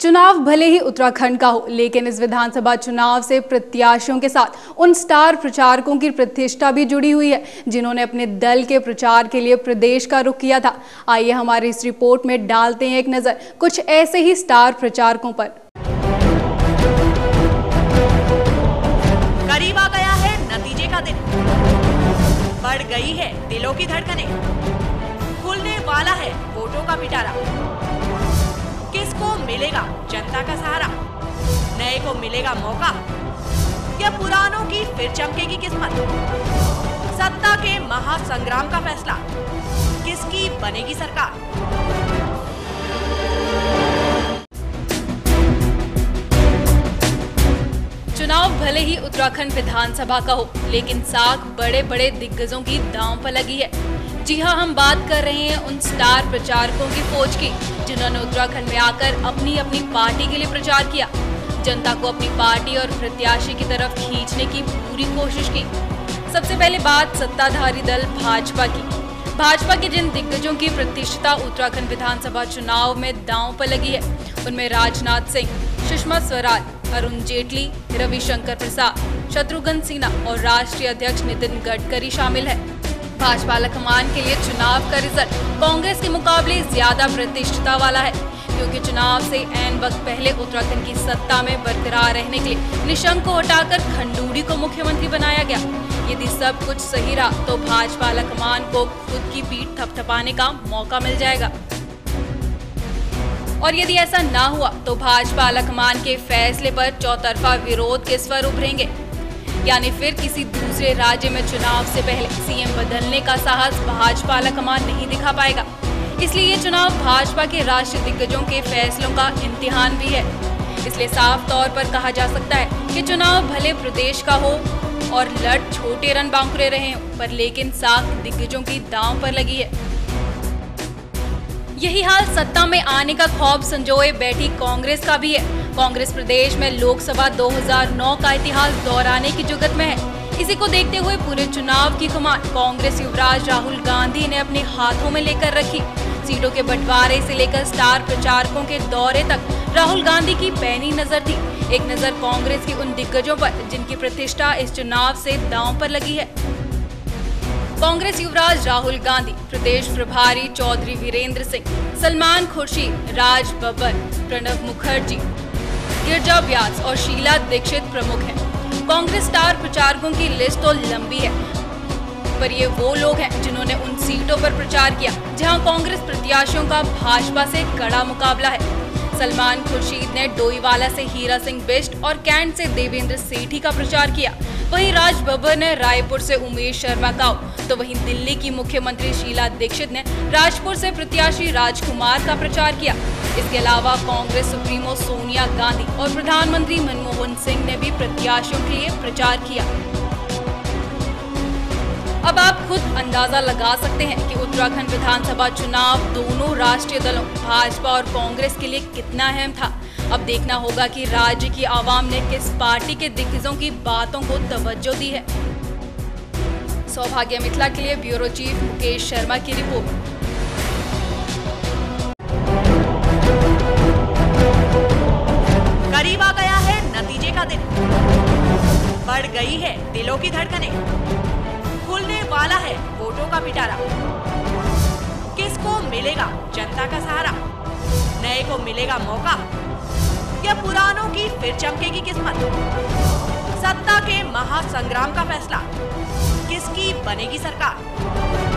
चुनाव भले ही उत्तराखंड का हो, लेकिन इस विधानसभा चुनाव से प्रत्याशियों के साथ उन स्टार प्रचारकों की प्रतिष्ठा भी जुड़ी हुई है जिन्होंने अपने दल के प्रचार के लिए प्रदेश का रुख किया था। आइए हमारी इस रिपोर्ट में डालते हैं एक नजर कुछ ऐसे ही स्टार प्रचारकों पर। करीब आ गया है नतीजे का दिन, बढ़ गई है दिलों की धड़कनें, खुलने वाला है वोटों का पिटारा। किसको मिलेगा जनता का सहारा, नए को मिलेगा मौका या पुरानों की फिर चमकेगी किस्मत। सत्ता के महासंग्राम का फैसला, किसकी बनेगी सरकार। चुनाव भले ही उत्तराखंड विधानसभा का हो, लेकिन साख बड़े बड़े दिग्गजों की दांव पर लगी है। जी हां, हम बात कर रहे हैं उन स्टार प्रचारकों की फौज की जिन्होंने उत्तराखंड में आकर अपनी अपनी पार्टी के लिए प्रचार किया, जनता को अपनी पार्टी और प्रत्याशी की तरफ खींचने की पूरी कोशिश की। सबसे पहले बात सत्ताधारी दल भाजपा की। भाजपा के जिन दिग्गजों की प्रतिष्ठा उत्तराखंड विधानसभा चुनाव में दांव पर लगी है, उनमें राजनाथ सिंह, सुषमा स्वराज, अरुण जेटली, रविशंकर प्रसाद, शत्रुघ्न सिन्हा और राष्ट्रीय अध्यक्ष नितिन गडकरी शामिल है। भाजपा आलाकमान के लिए चुनाव का रिजल्ट कांग्रेस के मुकाबले ज्यादा प्रतिष्ठिता वाला है, क्योंकि चुनाव से ऐन वक्त पहले उत्तराखंड की सत्ता में बरकरार रहने के लिए निशंक को हटाकर खंडूड़ी को मुख्यमंत्री बनाया गया। यदि सब कुछ सही रहा तो भाजपा आलाकमान को खुद की पीठ थपथपाने का मौका मिल जाएगा, और यदि ऐसा ना हुआ तो भाजपा आलाकमान के फैसले पर चौतरफा विरोध के स्वर उभरेंगे, यानी फिर किसी दूसरे राज्य में चुनाव से पहले सीएम बदलने का साहस भाजपा आलाकमान नहीं दिखा पाएगा। इसलिए ये चुनाव भाजपा के राष्ट्रीय दिग्गजों के फैसलों का इम्तिहान भी है। इसलिए साफ तौर पर कहा जा सकता है कि चुनाव भले प्रदेश का हो और लड़ छोटे रन बांकुरे रहे हों, पर लेकिन साख दिग्गजों की दांव पर लगी है। यही हाल सत्ता में आने का खौफ संजोए बैठी कांग्रेस का भी है। कांग्रेस प्रदेश में लोकसभा 2009 का इतिहास दोहराने की जुगत में है। इसी को देखते हुए पूरे चुनाव की कमान कांग्रेस युवराज राहुल गांधी ने अपने हाथों में लेकर रखी। सीटों के बंटवारे से लेकर स्टार प्रचारकों के दौरे तक राहुल गांधी की पैनी नजर थी। एक नजर कांग्रेस के उन दिग्गजों पर जिनकी प्रतिष्ठा इस चुनाव से दांव पर लगी है। कांग्रेस युवराज राहुल गांधी, प्रदेश प्रभारी चौधरी वीरेंद्र सिंह, सलमान खुर्शीद, राज बब्बर, प्रणब मुखर्जी, गिरजा व्यास और शीला दीक्षित प्रमुख हैं। कांग्रेस स्टार प्रचारकों की लिस्ट तो लंबी है, पर ये वो लोग हैं जिन्होंने उन सीटों पर प्रचार किया जहां कांग्रेस प्रत्याशियों का भाजपा से कड़ा मुकाबला है। सलमान खुर्शीद ने डोईवाला से हीरा सिंह बिष्ट और कैंट से देवेंद्र सेठी का प्रचार किया। वहीं राज बब्बर ने रायपुर से उमेश शर्मा का, तो वहीं दिल्ली की मुख्यमंत्री शीला दीक्षित ने राजपुर से प्रत्याशी राजकुमार का प्रचार किया। इसके अलावा कांग्रेस सुप्रीमो सोनिया गांधी और प्रधानमंत्री मनमोहन सिंह ने भी प्रत्याशियों के लिए प्रचार किया। अब आप खुद अंदाजा लगा सकते हैं कि उत्तराखंड विधानसभा चुनाव दोनों राष्ट्रीय दलों भाजपा और कांग्रेस के लिए कितना अहम था। अब देखना होगा कि राज्य की आवाम ने किस पार्टी के दिग्गजों की बातों को तवज्जो दी है। सौभाग्य मिथिला के लिए ब्यूरो चीफ मुकेश शर्मा की रिपोर्ट। करीब आ गया है नतीजे का दिन, बढ़ गई है दिलों की धड़कनें, खुलने वाला है वोटों का पिटारा। किसको मिलेगा जनता का सहारा, नए को मिलेगा मौका या पुरानों की फिर चमकेगी किस्मत। सत्ता के महासंग्राम का फैसला, किसकी बनेगी सरकार।